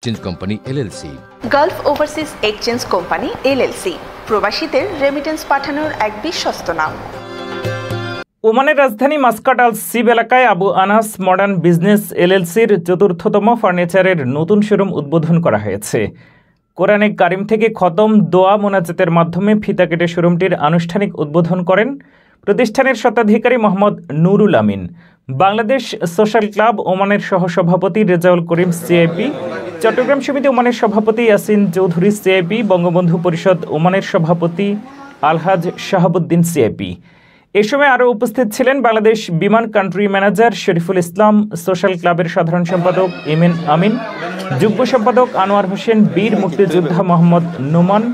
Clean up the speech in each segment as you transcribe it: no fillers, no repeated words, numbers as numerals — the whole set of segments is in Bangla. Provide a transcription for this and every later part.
Exchange company LLC, Gulf overseas exchange company LLC, প্রবাসীদের রেমিটেন্স পাঠানোর এক বিশ্বস্ত নাম। ওমানের রাজধানী মাস্কাট আল সিব এলাকায় আবু আনাস মডার্ন বিজনেস এলএলসির চতুর্থতম ফার্নিচারের নতুন শোরুম উদ্বোধন করা হয়েছে। কোরআনে কারিম থেকে খতম দোয়া মোনাজাতের মাধ্যমে ফিতা কেটে শোরুমটির আনুষ্ঠানিক উদ্বোধন করেন প্রতিষ্ঠানের স্বত্বাধিকারী মোহাম্মদ নুরুল আমিন। বাংলাদেশ সোশ্যাল ক্লাব ওমানের সহসভাপতি রেজাউল করিম সিআইপি, চট্টগ্রাম সমিতি ওমানের সভাপতি ইয়াসিন চৌধুরী সিআইপি, বঙ্গবন্ধু পরিষদ ওমানের সভাপতি আলহাজ শাহাবুদ্দিন সিআইপি। এ সময় আরও উপস্থিত ছিলেন বাংলাদেশ বিমান country manager Shariful Islam, social ক্লাবের সাধারণ সম্পাদক ইমেন আমিন, যুগ্ম সম্পাদক আনোয়ার হোসেন, বীর মুক্তিযোদ্ধা মোহাম্মদ নোমান,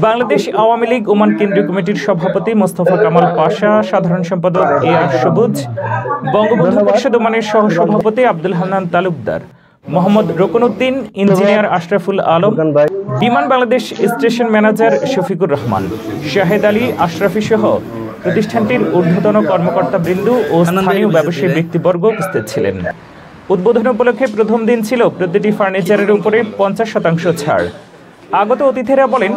বাংলাদেশ আওয়ামী লীগ ওমান কেন্দ্রীয় কমিটির সভাপতি মোস্তফা কামাল পাশা, সাধারণ সম্পাদক এ আর সবুজ, বঙ্গবন্ধু পরিষদ ওমানের সহসভাপতি আব্দুল হান্নান তালুকদার, মোহাম্মদ রকুনউদ্দিন, ইঞ্জিনিয়ার আশরাফুল আলম, বিমান বাংলাদেশ স্টেশন ম্যানেজার শফিকুর রহমান, শাহেদ আলী আশরাফি সহ প্রতিষ্ঠানটির ঊর্ধ্বতন কর্মকর্তাবৃন্দ ও স্থানীয় ব্যবসায়ী ব্যক্তিবর্গ উপস্থিত ছিলেন। উদ্বোধন উপলক্ষে প্রথম দিন ছিল প্রতিটি ফার্নিচারের উপরে 50% ছাড়। আগত অতিথিরা বলেন,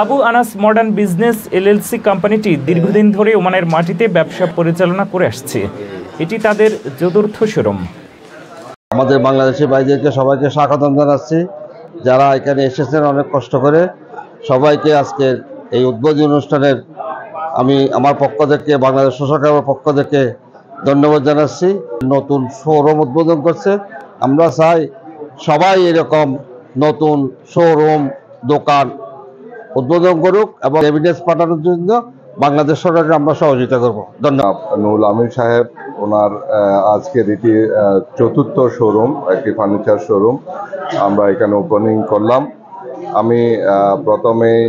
Abu Anas modern business LLC কোম্পানিটি দীর্ঘদিন ধরে ওমানের মাটিতে ব্যবসা পরিচালনা করে আসছে। এটি তাদের চতুর্থ শোরুম। আমাদের বাংলাদেশি ভাইদেরকে সবাইকে স্বাগতম জানাচ্ছি, যারা এখানে এসেছেন অনেক কষ্ট করে। সবাইকে আজকের এই উদ্বোধনী অনুষ্ঠানের আমি আমার পক্ষ থেকে, বাংলাদেশ সোশ্যাল ক্লাবের পক্ষ থেকে ধন্যবাদ জানাচ্ছি। নতুন শোরুম উদ্বোধন করছে। আমরা চাই সবাই এরকম নতুন শোরুম দোকান উদ্বোধন করুক এবং রেমিটেন্স পাঠানোর জন্য বাংলাদেশ সরকারকে আমরা সহযোগিতা করব। ধন্যবাদ। নুরুল আমিন সাহেব, ওনার আজকের এটি চতুর্থ শোরুম, একটি ফার্নিচার শোরুম আমরা এখানে ওপেনিং করলাম। আমি প্রথমেই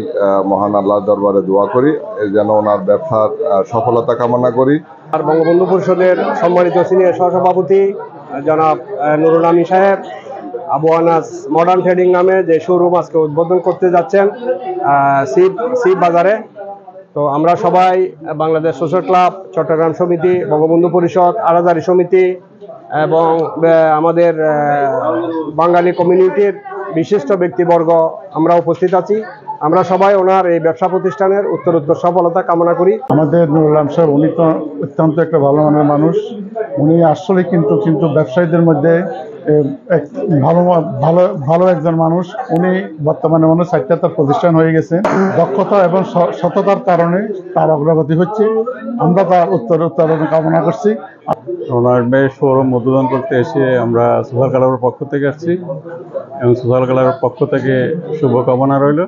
মহান আল্লাহর দরবারে দোয়া করি যেন ওনার ব্যবসার সফলতা কামনা করি। আর বঙ্গবন্ধু পরিষদের সম্মানিত সিনিয়র সহসভাপতি জনাব নুরুল আমিন সাহেব আবু আনাস মডার্ন ট্রেডিং নামে যে শোরুম আজকে উদ্বোধন করতে যাচ্ছেন সিব বাজারে। তো আমরা সবাই বাংলাদেশ সোশ্যাল ক্লাব, চট্টগ্রাম সমিতি, বঙ্গবন্ধু পরিষদ, আরাজারি সমিতি এবং আমাদের বাঙালি কমিউনিটির বিশিষ্ট ব্যক্তিবর্গ আমরা উপস্থিত আছি। আমরা সবাই ওনার এই ব্যবসা প্রতিষ্ঠানের উত্তরোত্তর সফলতা কামনা করি। আমাদের নুরুল আমিন সাহেব উনি তো অত্যন্ত একটা ভালো মানের মানুষ। উনি আসলে কিন্তু ব্যবসায়ীদের মধ্যে এক ভালো একজন মানুষ। উনি বর্তমানে মনে 4টা প্রতিষ্ঠান হয়ে গেছে। দক্ষতা এবং সততার কারণে তার অগ্রগতি হচ্ছে। আমরা তার উত্তরোত্তর কামনা করছি। ওনার শোরুম উদ্বোধন করতে এসে আমরা সোশ্যাল ক্লাবের পক্ষ থেকে আসছি এবং সোশ্যাল ক্লাবের পক্ষ থেকে শুভকামনা রইল।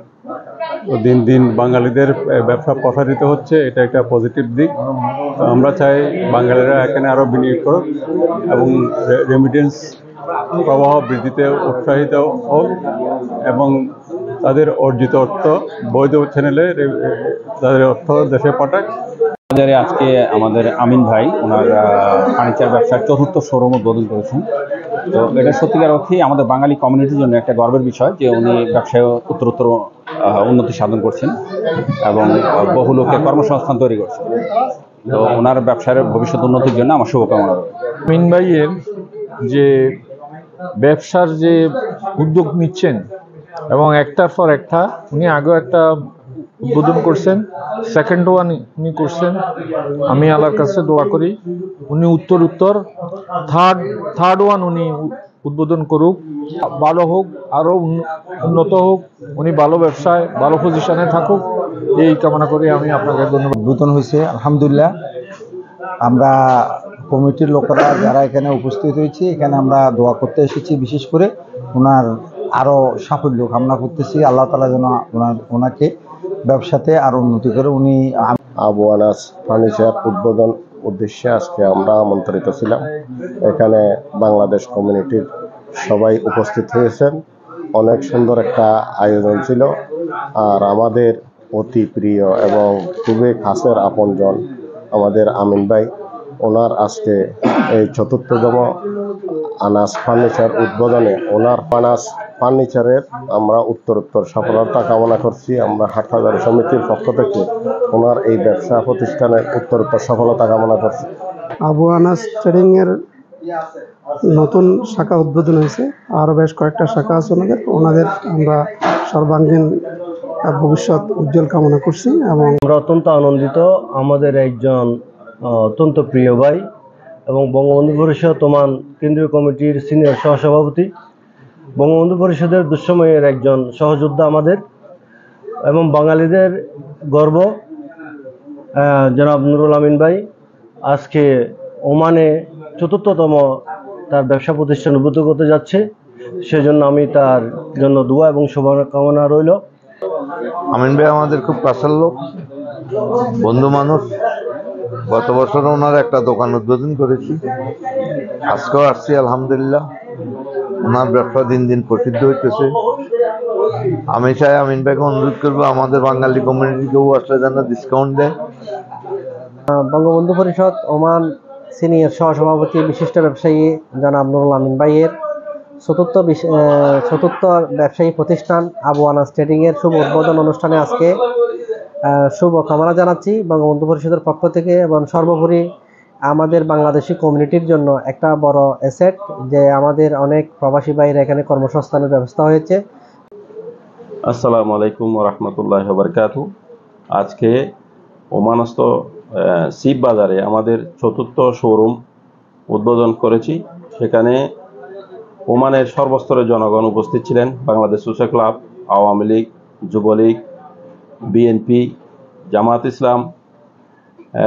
তো দিন দিন বাঙালিদের ব্যবসা প্রসারিত হচ্ছে, এটা একটা পজিটিভ দিক। তো আমরা চাই বাঙালিরা এখানে আরও বিনিয়োগ করুক এবং রেমিটেন্স প্রবাহ বৃদ্ধিতে উৎসাহিত হোক এবং তাদের অর্জিত অর্থ বৈধ চ্যানেলে তাদের অর্থ দেশে পাঠাক। আজকে আমাদের আমিন ভাই ওনার ফার্নিচার ব্যবসার চতুর্থ শোরুম উদ্বোধন করেছেন। তো এটা সত্যিকার অর্থেই আমাদের বাঙালি কমিউনিটির জন্য একটা গর্বের বিষয় যে উনি ব্যবসায় উত্তরোত্তর উন্নতি সাধন করছেন এবং বহু লোকের কর্মসংস্থান তৈরি করছেন। তো ওনার ব্যবসার ভবিষ্যৎ উন্নতির জন্য আমার শুভকামনা। আমিন ভাইয়ের যে ব্যবসার যে উদ্যোগ নিচ্ছেন এবং একটার পর একটা, উনি আগেও একটা উদ্বোধন করছেন, সেকেন্ড ওয়ান উনি করছেন। আমি আল্লাহর কাছে দোয়া করি উনি উত্তর থার্ড ওয়ান উনি উদ্বোধন করুক, ভালো হোক, আরও উন্নত হোক, উনি ভালো ব্যবসায় ভালো পজিশনে থাকুক, এই কামনা করি আমি আপনাকে ধন্যবাদ। উদ্বোধন হয়েছে আলহামদুলিল্লাহ। আমরা কমিটির লোকেরা যারা এখানে উপস্থিত হয়েছি, এখানে আমরা দোয়া করতে এসেছি। বিশেষ করে ওনার আরও সাফল্য কামনা করতেছি। আল্লাহ তাআলা যেন ওনাকে ব্যবসাতে আরও উন্নতি করে। উনি আবু আনাস ফার্নিচার উদ্বোধন উদ্দেশ্যে আজকে আমরা আমন্ত্রিত ছিলাম। এখানে বাংলাদেশ কমিউনিটির সবাই উপস্থিত হয়েছেন। অনেক সুন্দর একটা আয়োজন ছিল। আর আমাদের অতি প্রিয় এবং খুবই কাছের আপনজন আমাদের আমিন ভাই, ওনার আজকে এই চতুর্থতম আনাস ফার্নিচার উদ্বোধনে ওনার আনাস ফার্নিচারের আমরা উত্তরোত্তর সফলতা কামনা করছি। আমরা হাটহাজারী সমিতির পক্ষ থেকে ওনার এই ব্যবসা প্রতিষ্ঠানের উত্তরোত্তর সফলতা কামনা করছি। আবু আনাস ট্রেডিং এর নতুন শাখা উদ্বোধন হয়েছে, আরও বেশ কয়েকটা শাখা আছে ওনাদের আমরা সর্বাঙ্গীন ভবিষ্যৎ উজ্জ্বল কামনা করছি। এবং আমরা অত্যন্ত আনন্দিত, আমাদের একজন অত্যন্ত প্রিয় ভাই এবং বঙ্গবন্ধু পরিষদ ওমান কেন্দ্রীয় কমিটির সিনিয়র সহসভাপতি, বঙ্গবন্ধু পরিষদের দুঃসময়ের একজন সহযোদ্ধা আমাদের এবং বাঙালিদের গর্ব জনাব নুরুল আমিন ভাই আজকে ওমানে ৪র্থতম তার ব্যবসা প্রতিষ্ঠান উদ্বোধন করতে যাচ্ছে। সেজন্য আমি তার জন্য দোয়া এবং শুভকামনা রইল। আমিন ভাই আমাদের খুব কাছের লোক, বন্ধু মানুষ। গত বছর ওনার একটা দোকান উদ্বোধন করেছি, আজকেও আসছি আলহামদুলিল্লাহ। ওনার ব্যবসা দিন দিন প্রসিদ্ধ হইতেছে। আমি চাই আমিন ভাইকে অনুরোধ করবো আমাদের বাঙালি কমিউনিটিকেও আসলে যেন ডিসকাউন্ট দেয়। বঙ্গবন্ধু পরিষদ ওমান সিনিয়র সহসভাপতি বিশিষ্ট ব্যবসায়ী জনাব নুরুল আমিন ভাইয়ের চতুর্থ ব্যবসায়ী প্রতিষ্ঠান আবু আনাস ট্রেডিংয়ের শুভ উদ্বোধন অনুষ্ঠানে আজকে শুভ কামনা জানাচ্ছি বঙ্গবন্ধু পরিষদের পক্ষ থেকে। এবং সর্বোপরি আমাদের বাংলাদেশি কমিউনিটির জন্য একটা বড় অ্যাসেট যে আমাদের অনেক প্রবাসী ভাইয়ের এখানে কর্মসংস্থানের ব্যবস্থা হয়েছে। আসসালামু আলাইকুম ওয়া রাহমাতুল্লাহি ওয়া বারাকাতুহু। আজকে ওমানস্থ শিব বাজারে আমাদের ৪র্থ শোরুম উদ্বোধন করেছি। সেখানে ওমানের সর্বস্তরের জনগণ উপস্থিত ছিলেন। Bangladesh social club, Awami League, Juboleague, BNP, Jamaat Islam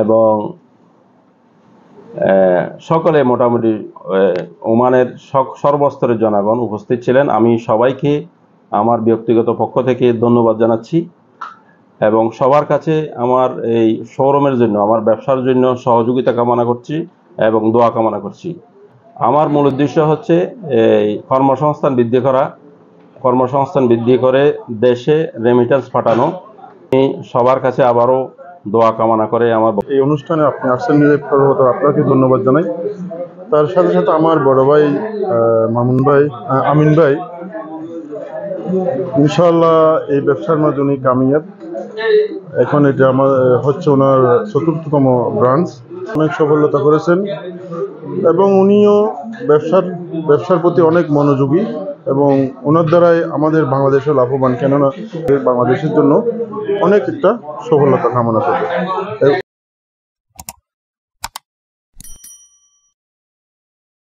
এবং সকলে মোটামুটি ওমানের সর্বস্তরের জনগণ উপস্থিত ছিলেন। আমি সবাইকে আমার ব্যক্তিগত পক্ষ থেকে ধন্যবাদ জানাচ্ছি এবং সবার কাছে আমার এই শোরুমের জন্য, আমার ব্যবসার জন্য সহযোগিতা কামনা করছি এবং দোয়া কামনা করছি। আমার মূল উদ্দেশ্য হচ্ছে এই কর্মসংস্থান বৃদ্ধি করে দেশে রেমিটেন্স পাঠানো। আমি সবার কাছে আবারও দোয়া কামনা করে আমার এই অনুষ্ঠানে আপনি আসছেন সর্বপ্রথম আপনাকে ধন্যবাদ জানাই। তার সাথে সাথে আমার বড় ভাই আমিন ভাই ইনশাআল্লাহ এই ব্যবসার মাঝে উনি কামিয়াব। এখন এটা আমার হচ্ছে ওনার ৪র্থতম ব্রাঞ্চ। অনেক সফলতা করেছেন এবং উনিও ব্যবসার প্রতি অনেক মনোযোগী এবং ওনার দ্বারাই আমাদের বাংলাদেশও লাভবান, কেননা বাংলাদেশের জন্য অনেক একটা সফলতা কামনা করে।